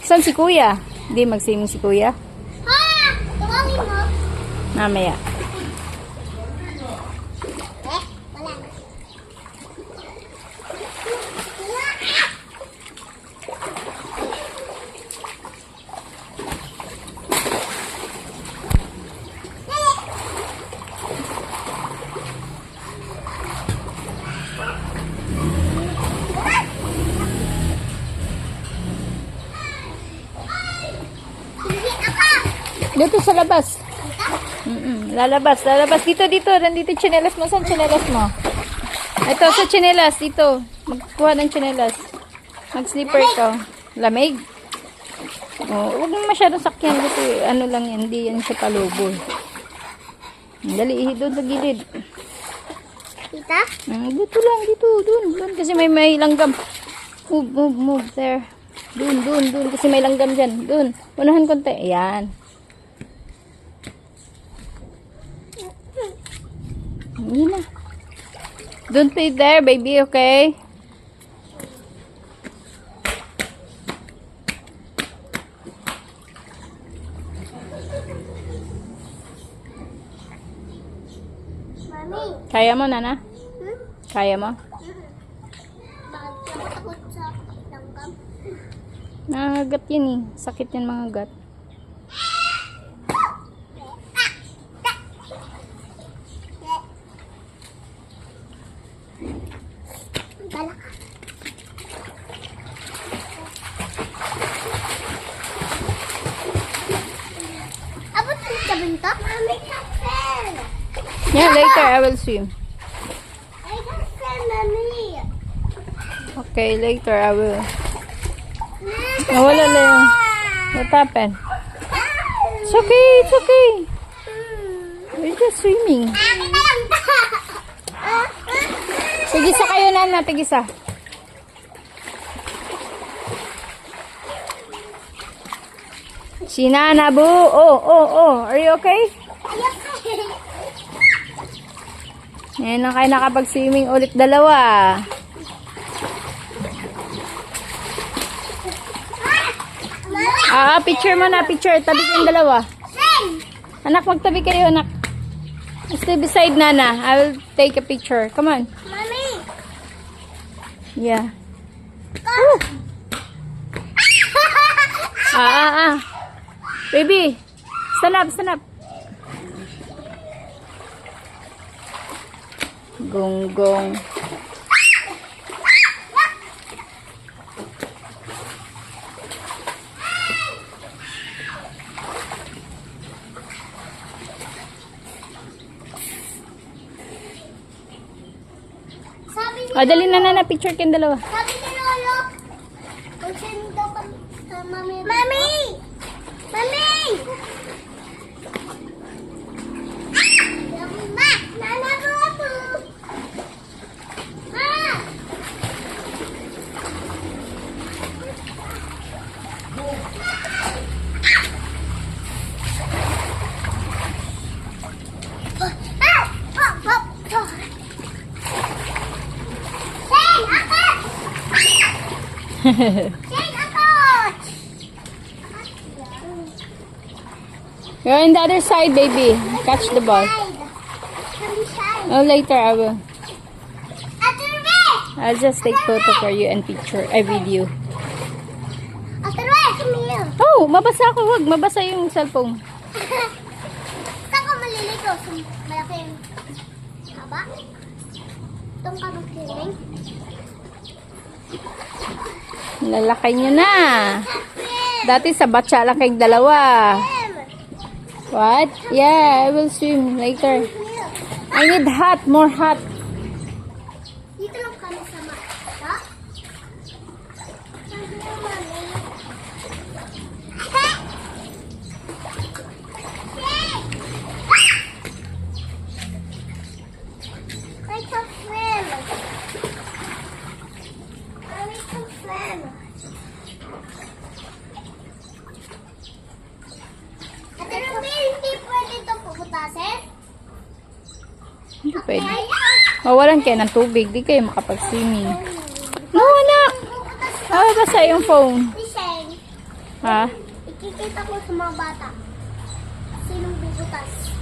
Saan si kuya? Hindi mag-swimming si kuya? Ha! Tawagin mo. Mamaya. Wala. Hindi ako. Dito sa labas. Lalabas. Dito. Nandito yung tsinelas mo. Saan tsinelas mo? Ito, sa tsinelas. Dito. Magkuha ng tsinelas. Mag-slipper ka. Lamig. Oh, huwag mo masyadong sakyan. Dito, ano lang yan. Hindi yan siya palubo. Dali, doon sa gilid. Tita? Dito lang, doon. Kasi may langgam. Move. There. Doon. Kasi may langgam dyan. Doon. Unahan konti. Ayan. Hindi na. Don't play there, baby, okay? Mami. Kaya mo, Nana? Kaya mo? Bakit ka takot sa langgam? Nangagat yan eh. Sakit yan mga gat. Balak. Abot ang sabon to? Mami, kapel! Yeah, later I will swim. Ay, kapel, mami! Okay, later I will. Nawala na yung... What happened? It's okay. We're just swimming. Tigisa kayo, Nana. Tigisa. Si Nana, boo. Oh. Are you okay? Ngayon na kayo nakapag-swimming ulit dalawa. Picture mo na, picture. Tabi kayong dalawa. Anak, magtabi kayo, anak. Stay beside Nana. I will take a picture. Come on. Mami! Yeah. Go! Baby, stand up. Gonggong. Dali na, picture kayong dalawa. Sabi ni Lolo, kung sino daw kami sa mami. Mami! Mami! Ma! Nana ko ako! Ma! You're on the other side, baby. Catch the ball. Oh, later I will. I'll just take photo for you and picture. I video. Oh, mabasa ako. Wag, mabasa yung cellphone. Saan ka maliligo? Sa malaking haba? Itong kanukiling? Lalakay nyo na. Dati sa batsa lang kayong dalawa. What? Yeah, I will swim later. I need hot, more hot. Dito lang kami sa mata. I can swim. I can swim. Ate Ruby, hindi pwede ito puputasin? Hindi pwede. Mawalan kayo ng tubig. Di kayo makapag-swimming. No, anak. Basa yung phone. Listen. Ha? Ikikita ko sa mga bata. Sinong bubutas?